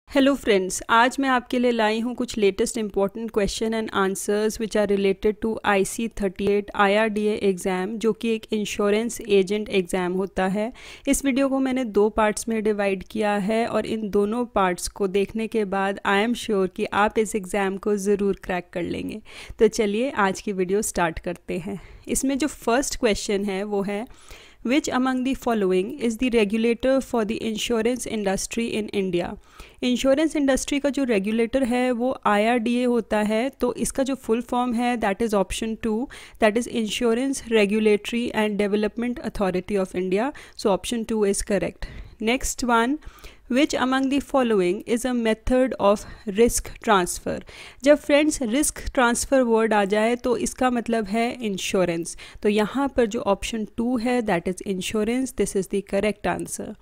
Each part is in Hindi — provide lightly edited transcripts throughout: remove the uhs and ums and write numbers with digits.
हेलो फ्रेंड्स, आज मैं आपके लिए लाई हूँ कुछ latest important question and answers which are related to IC38 IRDA exam, जो कि एक इंश्योरेंस एजेंट एग्ज़ाम होता है। इस वीडियो को मैंने दो पार्ट्स में डिवाइड किया है और इन दोनों पार्ट्स को देखने के बाद आई एम श्योर कि आप इस एग्ज़ाम को ज़रूर क्रैक कर लेंगे। तो चलिए आज की वीडियो स्टार्ट करते हैं। इसमें जो फर्स्ट क्वेश्चन है वो है, Which among the following is the regulator for the insurance industry in India? Insurance industry का जो रेगुलेटर है वो IRDA होता है, तो इसका जो फुल फॉर्म है that is option 2, that is insurance regulatory and development authority of India. So option 2 is correct. Next one, which among the following is a method of risk transfer. जब फ्रेंड्स रिस्क ट्रांसफ़र वर्ड आ जाए तो इसका मतलब है इंश्योरेंस, तो यहाँ पर जो ऑप्शन 2 है that is insurance, this is the correct answer.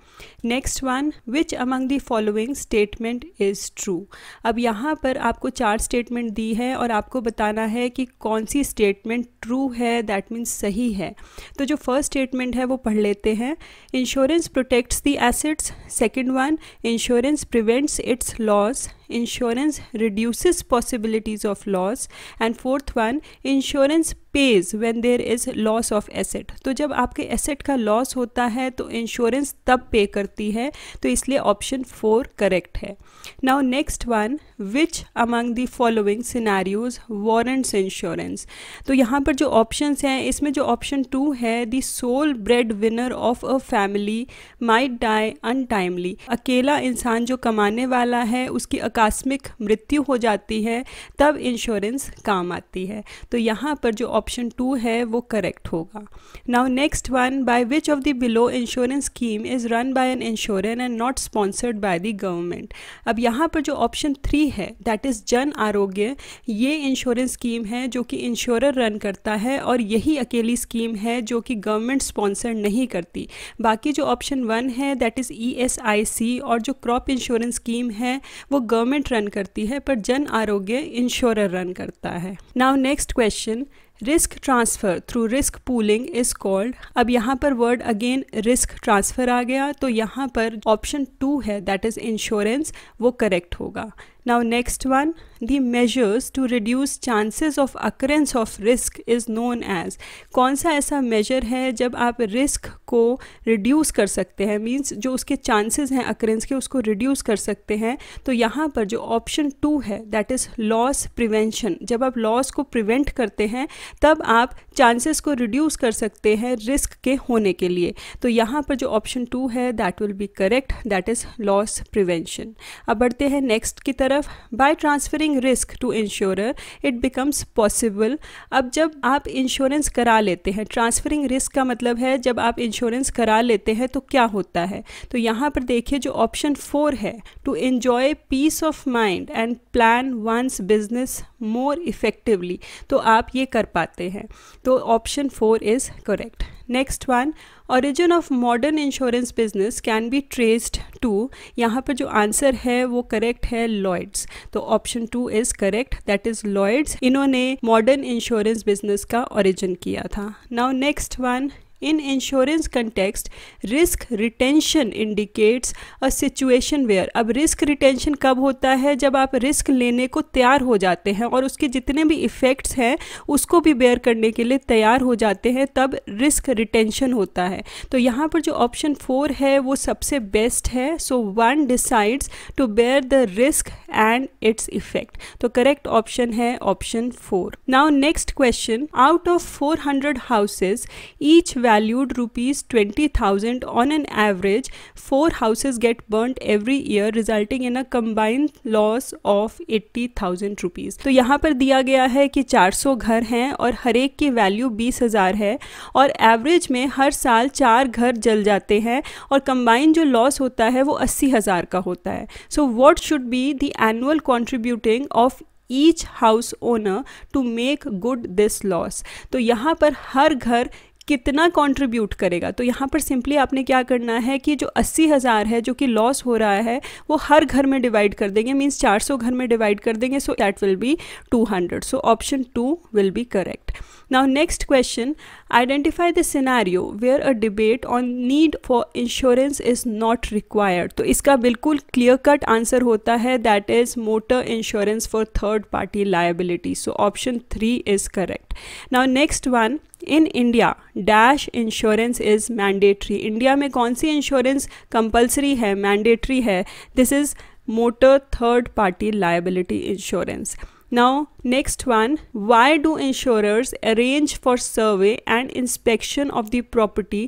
Next one, which among the following statement is true. अब यहाँ पर आपको 4 स्टेटमेंट दी है और आपको बताना है कि कौन सी स्टेटमेंट ट्रू है, दैट मीन्स सही है। तो जो फर्स्ट स्टेटमेंट है वो पढ़ लेते हैं। Insurance protects the assets. Second one, insurance prevents its loss. Insurance reduces possibilities of loss. And fourth one, insurance pays when there is loss of asset. तो जब आपके एसेट का लॉस होता है तो इंश्योरेंस तब पे करती है, तो इसलिए ऑप्शन 4 करेक्ट है। Now next one, which among the following scenarios warrants insurance. तो यहाँ पर जो ऑप्शंस हैं इसमें जो ऑप्शन 2 है, the sole breadwinner of a family might die untimely. अकेला इंसान जो कमाने वाला है उसकी आकस्मिक मृत्यु हो जाती है तब इंश्योरेंस काम आती है, तो यहाँ पर जो ऑप्शन 2 है वो करेक्ट होगा। Now next one, by which of the below insurance scheme is run by an insurer and not sponsored by the government. अब यहाँ पर जो ऑप्शन 3 है दैट इज़ जन आरोग्य, ये इंश्योरेंस स्कीम है जो कि इंश्योरर रन करता है और यही अकेली स्कीम है जो कि गवर्नमेंट स्पॉन्सर नहीं करती। बाकी जो ऑप्शन 1 है दैट इज़ ESIC और जो क्रॉप इंश्योरेंस स्कीम है वो गवर्नमेंट रन करती है, पर जन आरोग्य इंश्योरर रन करता है। Now next question, risk transfer through risk pooling is called. अब यहाँ पर वर्ड अगेन रिस्क ट्रांसफ़र आ गया, तो यहाँ पर ऑप्शन 2 है दैट इज़ इंश्योरेंस, वो करेक्ट होगा। Now next one, the measures to reduce chances of occurrence of risk is known as. कौन सा ऐसा मेजर है जब आप रिस्क को रिड्यूस कर सकते हैं, मीन्स जो उसके चांसेस हैं अकरेंस के उसको रिड्यूस कर सकते हैं, तो यहाँ पर जो ऑप्शन 2 है दैट इज़ लॉस प्रिवेंशन। जब आप लॉस को प्रिवेंट करते हैं तब आप चांसेस को रिड्यूस कर सकते हैं रिस्क के होने के लिए, तो यहाँ पर जो ऑप्शन 2 है that will be correct, that is loss prevention. अब बढ़ते हैं नेक्स्ट की तरफ। By transferring risk to insurer it becomes possible. अब जब आप इंश्योरेंस करा लेते हैं, ट्रांसफरिंग रिस्क का मतलब है जब आप इंश्योरेंस करा लेते हैं तो क्या होता है, तो यहाँ पर देखिए जो ऑप्शन 4 है, to enjoy peace of mind and plan once business more effectively, तो आप ये कर पाते हैं, तो option 4 is correct. Next one, origin of modern insurance business can be traced to. यहाँ पर जो आंसर है वो करेक्ट है लॉयड्स, तो option 2 is correct, that is Lloyd's, इन्होंने मॉडर्न इंश्योरेंस बिजनेस का ओरिजिन किया था। Now next one, in insurance context risk retention indicates a situation where. अब रिस्क रिटेंशन कब होता है, जब आप रिस्क लेने को तैयार हो जाते हैं और उसके जितने भी इफ़ेक्ट्स हैं उसको भी बेयर करने के लिए तैयार हो जाते हैं, तब रिस्क रिटेंशन होता है। तो यहाँ पर जो ऑप्शन 4 है वो सबसे बेस्ट है, so one decides to bear the risk and its effect, तो करेक्ट ऑप्शन है option 4। Now next question, out of 400 houses each valued rupees 20,000 on an average, 4 houses get burnt every year resulting in a combined loss of 80,000 rupees। तो यहाँ पर दिया गया है कि 400 घर हैं और हर एक की वैल्यू 20,000 है और एवरेज में हर साल 4 घर जल जाते हैं और कंबाइन जो लॉस होता है वो 80,000 का होता है। So what should be the annual contributing of each house owner to make good this loss. तो यहाँ पर हर घर कितना कंट्रीब्यूट करेगा। तो यहाँ पर सिंपली आपने क्या करना है कि जो 80,000 है जो कि लॉस हो रहा है वो हर घर में डिवाइड कर देंगे, मीन्स 400 घर में डिवाइड कर देंगे, so that will B 200. So option 2 will be correct. Now next question, identify the scenario where a debate on need for insurance is not required. तो इसका बिल्कुल clear cut आंसर होता है, that is motor insurance for third party liability. So option 3 is correct. Now next one, in India dash insurance is mandatory. India में कौन सी इंश्योरेंस कंपल्सरी है, मैंडेटरी है? This is motor third party liability insurance. Now next one, why do insurers arrange for survey and inspection of the property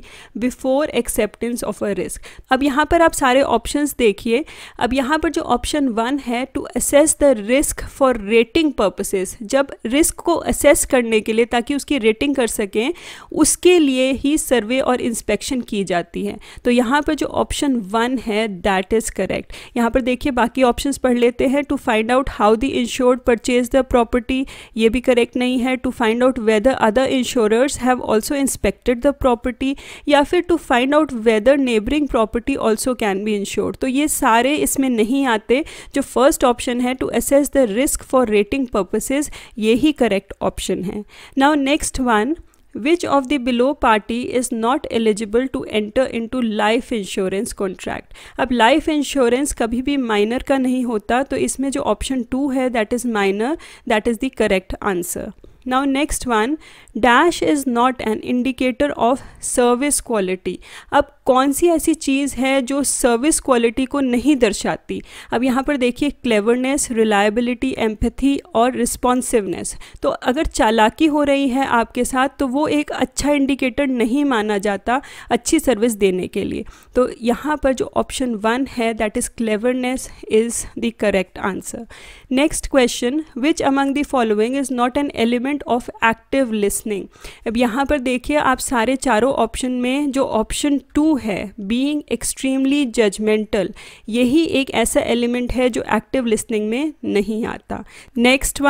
before acceptance of a risk? अब यहाँ पर आप सारे ऑप्शंस देखिए. अब यहाँ पर जो ऑप्शन 1 है, to assess the risk for rating purposes, जब रिस्क को असेस करने के लिए ताकि उसकी रेटिंग कर सकें उसके लिए ही सर्वे और इंस्पेक्शन की जाती है. तो यहाँ पर जो ऑप्शन 1 है दैट इज़ करेक्ट. यहाँ पर देखिए बाकी ऑप्शंस पढ़ लेते हैं. To find out how the insured purchase the property, ये भी करेक्ट नहीं है. To find out whether other insurers have also inspected the property, या फिर to find out whether neighbouring property also can be insured. तो ये सारे इसमें नहीं आते. जो फर्स्ट ऑप्शन है to assess the risk for rating purposes, ये ही करेक्ट ऑप्शन है. Now next one, Which of the below party is not eligible to enter into life insurance contract? अब लाइफ इंश्योरेंस कभी भी माइनर का नहीं होता, तो इसमें जो ऑप्शन 2 है that is minor, that is the correct answer. Now next one, dash is not an indicator of service quality. अब कौन सी ऐसी चीज़ है जो सर्विस क्वालिटी को नहीं दर्शाती? अब यहाँ पर देखिए क्लेवरनेस, रिलायबिलिटी, एम्पैथी और रिस्पॉन्सिवनेस. तो अगर चालाकी हो रही है आपके साथ तो वो एक अच्छा इंडिकेटर नहीं माना जाता अच्छी सर्विस देने के लिए. तो यहाँ पर जो ऑप्शन 1 है that is cleverness is the correct answer. Next question, which among the following is not an element of active listening? अब यहाँ पर देखिए आप सारे चारों ऑप्शन में जो ऑप्शन 2 है, बीइंग एक्सट्रीमली जजमेंटल, यही एक ऐसा एलिमेंट है जो एक्टिव लिसनिंग में नहीं आता. Next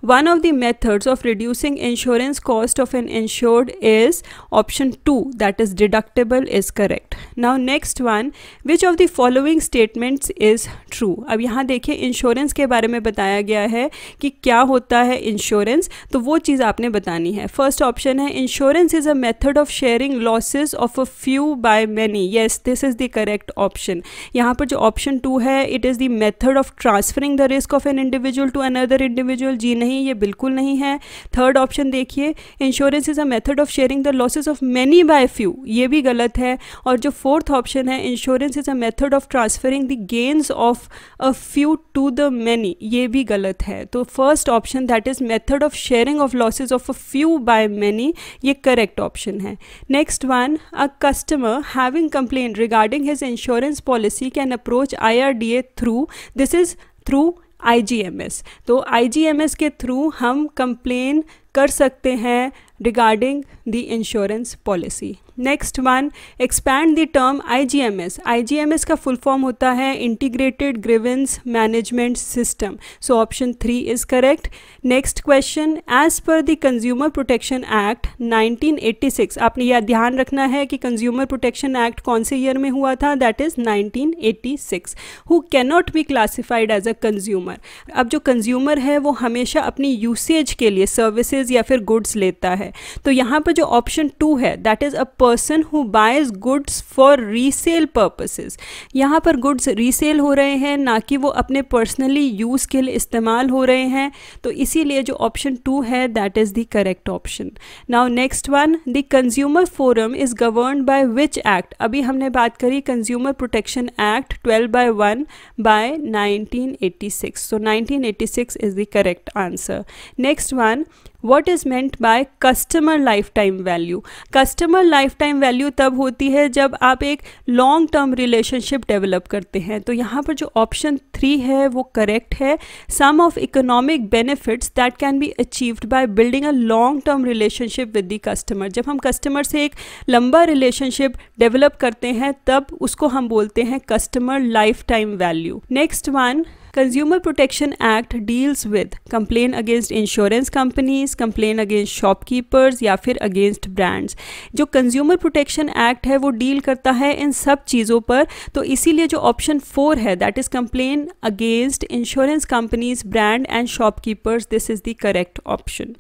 one of the methods of reducing insurance cost of an insured is option 2, that is deductible is correct. Now next one, which of the following statements is true? अब यहाँ देखिए इंश्योरेंस के बारे में बताया गया है कि क्या होता है इंश्योरेंस, तो वो चीज़ आपने बतानी है. फर्स्ट ऑप्शन है insurance is a method of sharing losses of a few by many. Yes, this is the correct option. यहाँ पर जो ऑप्शन 2 है it is the method of transferring the risk of an individual to another individual. जी नहीं, ये बिल्कुल नहीं है. थर्ड ऑप्शन देखिए, insurance is a method of sharing the losses of many by few, ये भी गलत है. और जो फोर्थ ऑप्शन है, insurance is a method of transferring the gains of a few to the many, ये भी गलत है. तो first option that is method of sharing of losses of a few by many, ये करेक्ट ऑप्शन है. Next one, a customer having complain regarding his insurance policy can approach IRDA through, this is through IGMS. तो IGMS के थ्रू हम कंप्लेन कर सकते हैं regarding the insurance policy. Next one, expand the term IGMS. IGMS का फुल फॉर्म होता है integrated grievance management system. So option 3 is correct. Next question, as per the consumer protection act 1986, आपने यह ध्यान रखना है कि कंज्यूमर प्रोटेक्शन एक्ट कौन से ईयर में हुआ था, that is 1986. Who cannot be classified as a consumer. अब जो कंज्यूमर है वो हमेशा अपनी यूसेज के लिए सर्विसेज या फिर गुड्स लेता है. तो यहाँ पर जो ऑप्शन 2 है that is a person who buys goods for resale purposes. यहाँ पर गुड्स रीसेल हो रहे हैं, ना कि वो अपने पर्सनली यूज़ के लिए इस्तेमाल हो रहे हैं. तो इसीलिए जो ऑप्शन 2 है that is the correct option. Now next one, the consumer forum is governed by which act. अभी हमने बात करी consumer protection act 12/1 by 1986. So 1986 is the correct answer. Next one, What is meant by customer lifetime value? Customer lifetime value तब होती है जब आप एक लॉन्ग टर्म रिलेशनशिप डेवलप करते हैं. तो यहाँ पर जो ऑप्शन 3 है वो करेक्ट है. Some of economic benefits that can be achieved by building a long term relationship with the customer. जब हम कस्टमर से एक लंबा रिलेशनशिप डेवलप करते हैं तब उसको हम बोलते हैं customer life time value. Next one, consumer protection act deals with complain against insurance companies, complain against shopkeepers या फिर अगेंस्ट ब्रांड्स। जो कंज्यूमर प्रोटेक्शन एक्ट है वो डील करता है इन सब चीज़ों पर, तो इसीलिए जो ऑप्शन 4 है that is complain against insurance companies, brand and shopkeepers, this is the correct option.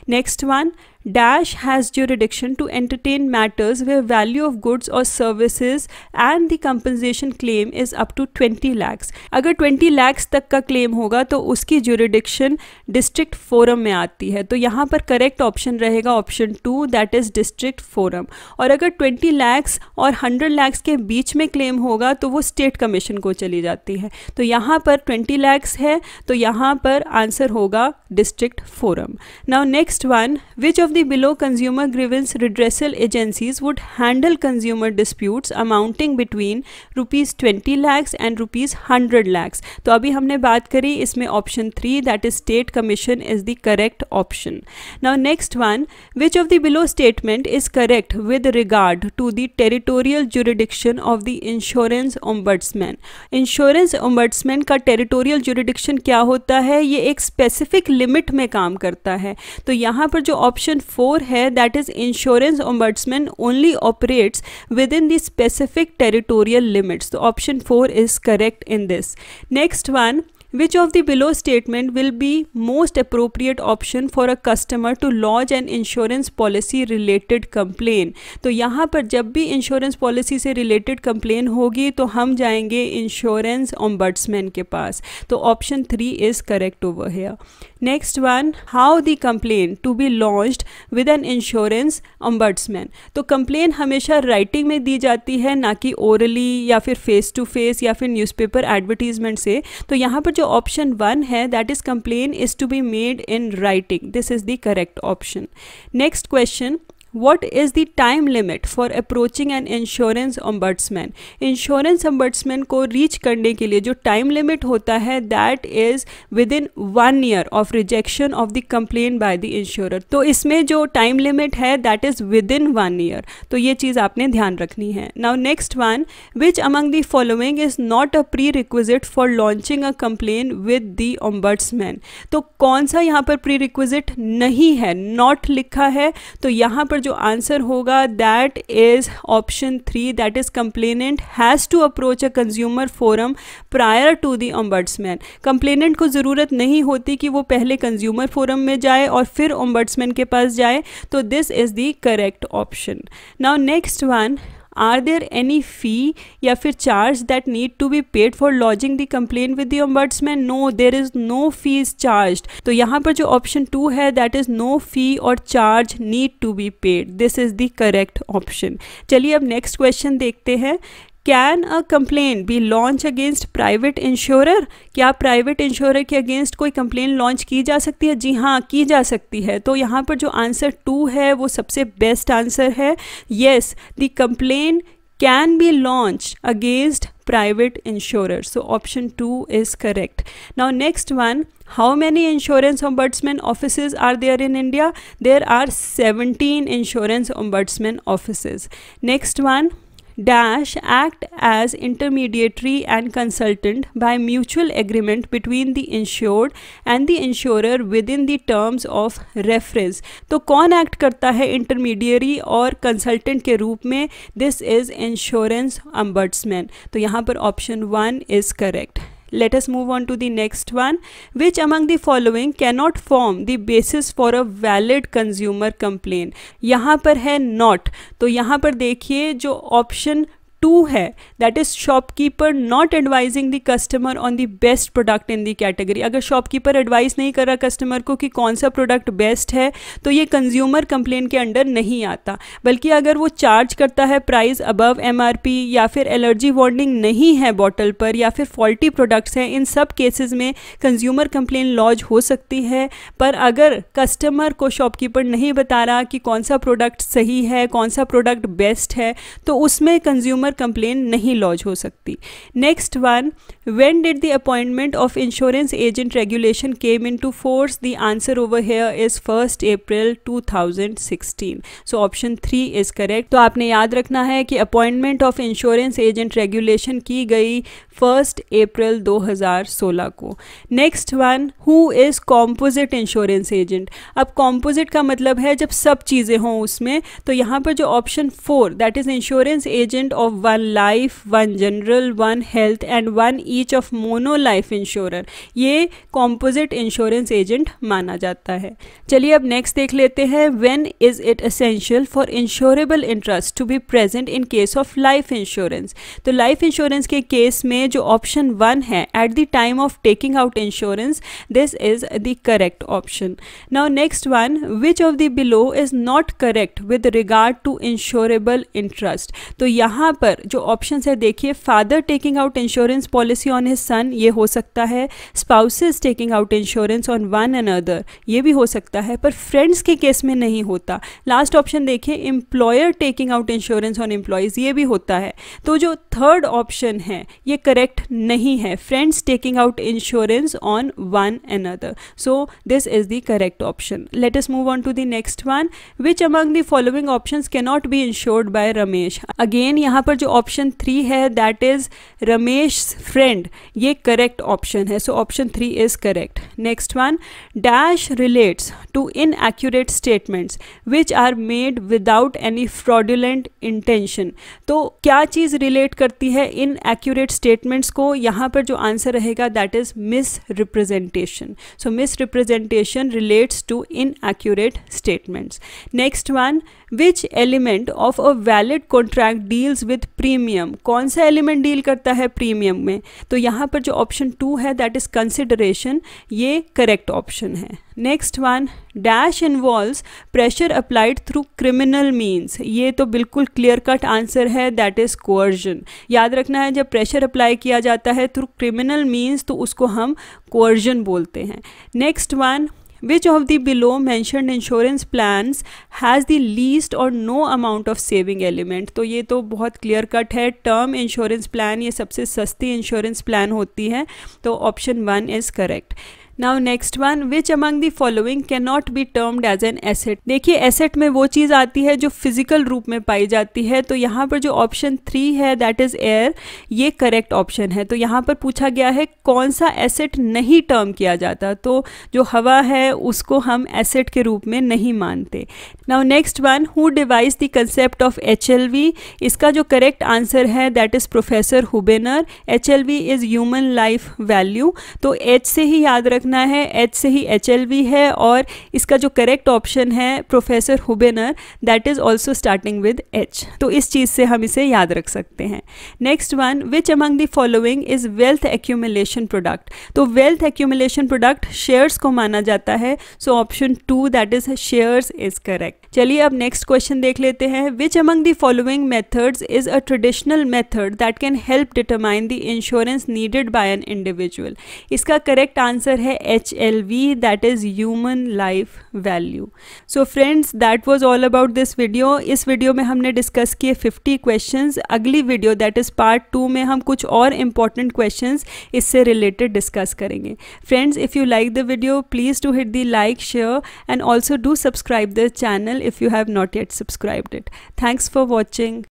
Next one, Dash has jurisdiction to entertain matters where value of goods or services and the compensation claim is up to 20 lakhs। अगर 20 lakhs तक का क्लेम होगा तो उसकी jurisdiction डिस्ट्रिक्ट फोरम में आती है, तो यहाँ पर करेक्ट ऑप्शन रहेगा option 2 that is district forum. और अगर 20 lakhs और 100 lakhs के बीच में क्लेम होगा तो वो स्टेट कमीशन को चली जाती है। तो यहाँ पर 20 lakhs है तो यहाँ पर आंसर होगा district forum. Now next one, which of the below consumer grievance redressal agencies would handle consumer disputes amounting between rupees 20 lakhs and rupees 100 lakhs। तो अभी हमने बात करी इसमें option 3 that is state commission is the correct option। Now next one, which of the below statement is correct with regard to the territorial jurisdiction of the insurance ombudsman। Insurance ombudsman का territorial jurisdiction क्या होता है, ये एक स्पेसिफिक लिमिट में काम करता है। तो यहाँ पर जो ऑप्शन 4 है that is insurance ombudsman only operates within the specific territorial limits, तो option 4 is correct in this. Next one, which of the below statement will be most appropriate option for a customer to lodge an insurance policy related complaint। तो यहाँ पर जब भी इंश्योरेंस पॉलिसी से रिलेटेड कंप्लेन होगी तो हम जाएंगे इंश्योरेंस ओम्बड्समैन के पास, तो option 3 is correct over here. Next one, how the complain to be launched with an insurance ombudsman. तो कंप्लेन हमेशा राइटिंग में दी जाती है, ना कि ओरली या फिर फेस टू फेस या फिर न्यूज़पेपर एडवर्टीजमेंट से। तो यहाँ पर जो ऑप्शन 1 है that is complain is to be made in writing, this is the correct option. Next question, What is the time limit for approaching an insurance ombudsman? Insurance ombudsman को रीच करने के लिए जो टाइम लिमिट होता है that is with in 1 year of rejection of the complain by the insurer. तो इसमें जो टाइम लिमिट है that is with in 1 year, तो ये चीज़ आपने ध्यान रखनी है। Now next one, which among the following is not a pre requisite for launching a complain with the ombudsman। तो कौन सा यहाँ पर प्री रिक्विजिट नहीं है, नॉट लिखा है, तो यहाँ पर जो आंसर होगा that is option 3 that is complainant has to approach a consumer forum prior to the ombudsman. Complainant को ज़रूरत नहीं होती कि वो पहले कंज्यूमर फोरम में जाए और फिर ओम्बड्समैन के पास जाए, तो this is the correct option. Now next one, are there any fee या फिर charge that need to be paid for lodging the complain with the ombudsman? No, there is no fees charged. तो यहाँ पर जो ऑप्शन 2 है दैट इज नो फी और charge need to be paid, this is the correct option. चलिए अब नेक्स्ट क्वेश्चन देखते हैं। Can a complain be launch against private insurer? क्या प्राइवेट इंश्योरर के अगेंस्ट कोई कंप्लेन लॉन्च की जा सकती है? जी हाँ, की जा सकती है। तो यहाँ पर जो आंसर 2 है वो सबसे बेस्ट आंसर है। Yes, the complain can be launch against private insurers, so option 2 is correct. Now next one, how many insurance ombudsman offices are there in India? There are 17 insurance ombudsman offices. Next one, dash act as intermediary and consultant by mutual agreement between the insured and the insurer within the terms of reference। तो कौन एक्ट करता है इंटरमीडियरी और कंसल्टेंट के रूप में? दिस इज इंश्योरेंस ombudsman, तो यहाँ पर option 1 is correct. Let us move on to the next one. Which among the following cannot form the basis for a valid consumer complaint? यहाँ पर है not, तो यहाँ पर देखिए जो ऑप्शन 2 है that is shopkeeper not advising the customer on the best product in the category. अगर शॉपकीपर एडवाइस नहीं कर रहा कस्टमर को कि कौन सा प्रोडक्ट बेस्ट है तो ये कंज्यूमर कंप्लेन के अंडर नहीं आता, बल्कि अगर वो चार्ज करता है प्राइस अबव MRP या फिर एलर्जी वार्निंग नहीं है बॉटल पर या फिर फॉल्टी प्रोडक्ट्स हैं, इन सब केसेस में कंज्यूमर कंप्लेन लॉन्च हो सकती है। पर अगर कस्टमर को शॉपकीपर नहीं बता रहा कि कौन सा प्रोडक्ट सही है, कौन सा प्रोडक्ट बेस्ट है, तो उसमें कंज्यूमर कंप्लेन नहीं लॉन्च हो सकती। Next one, when did the appointment of insurance agent regulation came into force? The answer over here is 1 April 2016। So option 3 is correct. तो आपने याद रखना है कि appointment of insurance agent regulation की गई 1 अप्रैल 2016 को। Next one, who is composite insurance agent? अब कॉम्पोजिट का मतलब है जब सब चीज़ें हों उसमें, तो यहाँ पर जो option 4 that is insurance agent of 1 life, 1 general, 1 health and 1 each of mono life insurer, ये कॉम्पोजिट इंश्योरेंस एजेंट माना जाता है। चलिए अब नेक्स्ट देख लेते हैं, when is it essential for insurable interest to be present in case of life insurance? तो लाइफ इंश्योरेंस के केस में जो ऑप्शन 1 है, at the time of taking out insurance, this is the correct option. Now next one, which of the below is not correct with regard to insurable interest? तो यहाँ पर जो ऑप्शन है देखिए, father taking out insurance policy on his son, ये हो सकता है। Spouses taking out insurance on one another, ये भी हो सकता है, पर फ्रेंड्स के केस में नहीं होता। लास्ट ऑप्शन देखिए, employer taking out insurance on employees, ये भी होता है। तो जो थर्ड ऑप्शन है ये करेक्ट नहीं है, friends taking out insurance on one another. So this is the correct option. Let us move on to the next one, which among the following options can not be insured by Ramesh? Again यहाँ पर जो ऑप्शन 3 है दैट इज रमेश फ्रेंड, ये करेक्ट ऑप्शन है। So option 3 is correct. Next one, dash relates to inaccurate statements which are made without any fraudulent intention. तो क्या चीज़ रिलेट करती है इनएक्यूरेट स्टेटमेंट्स को? यहाँ पर जो आंसर रहेगा that is misrepresentation. So misrepresentation relates to inaccurate statements. Next one, which element of a valid contract deals with premium? कौन सा एलिमेंट डील करता है प्रीमियम में? तो यहाँ पर जो ऑप्शन 2 है दैट इज कंसिडरेशन, ये करेक्ट ऑप्शन है। Next one, dash involves pressure applied through criminal means, ये तो बिल्कुल क्लियर कट आंसर है, दैट इज कोअर्जन। याद रखना है जब प्रेशर अप्लाई किया जाता है थ्रू क्रिमिनल मीन्स तो उसको हम कोअर्जन बोलते हैं। Next one, which of the below mentioned insurance plans has the least or no amount of saving element? तो ये तो बहुत क्लियर कट है, टर्म इंश्योरेंस प्लान ये सबसे सस्ती इंश्योरेंस प्लान होती है, तो option 1 is correct. Now next one, which among the following can not be termed as an asset? देखिए एसेट में वो चीज़ आती है जो फिजिकल रूप में पाई जाती है, तो यहाँ पर जो ऑप्शन 3 है दैट इज एयर, ये करेक्ट ऑप्शन है। तो यहाँ पर पूछा गया है कौन सा एसेट नहीं टर्म किया जाता, तो जो हवा है उसको हम एसेट के रूप में नहीं मानते। Now next one, who devised the concept of HLV? इसका जो करेक्ट आंसर है that is professor Huebner. HLV is human life value, तो H से ही याद रखना है, H से ही HLV है, और इसका जो करेक्ट ऑप्शन है professor Huebner that is also starting with H, तो इस चीज़ से हम इसे याद रख सकते हैं। Next one, which among the following is wealth accumulation product? तो वेल्थ एक्यूमुलेशन प्रोडक्ट शेयर्स को माना जाता है, so option 2 that is shares is correct. चलिए अब नेक्स्ट क्वेश्चन देख लेते हैं, विच among the following methods is a traditional method that can help determine the insurance needed bye an individual? इसका करेक्ट आंसर है HLV that is human life value. So friends that was all about this video. इस वीडियो में हमने डिस्कस किए 50 क्वेश्चंस। अगली वीडियो दैट इज पार्ट 2 में हम कुछ और इंपॉर्टेंट क्वेश्चंस इससे रिलेटेड डिस्कस करेंगे। Friends, if you like the video please do hit the like, share and also do subscribe the channel if you have not yet subscribed it. Thanks for watching.